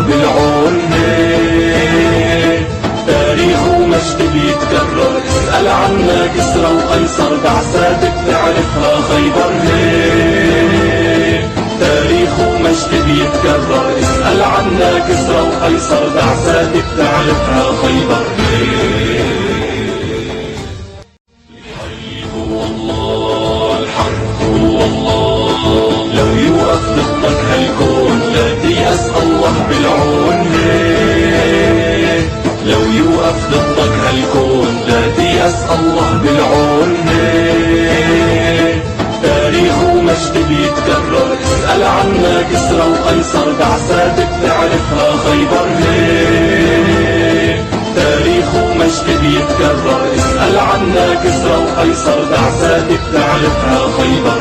بالعون. تاريخ ومجد بيتكرر، اسأل عنا كسرى وقيصر، بعثات بتعرفها خيبر. تاريخ ومجد بيتكرر، اسأل عنا كسرى وقيصر، بعثات بتعرفها خيبر. الحي هو الله، الحق هو الله، لو يوقف ضدك هالكون لا تيأس، الله بالعون. لو يوقف ضدك هالكون لا تيأس، الله بالعون. تاريخ ومجد بيتكرر، اسأل عنا كسرى وقيصر، بعثات بتعرفها خيبر. تاريخ ومجد بيتكرر، اسأل عنا كسرى وقيصر، بعثات بتعرفها خيبر.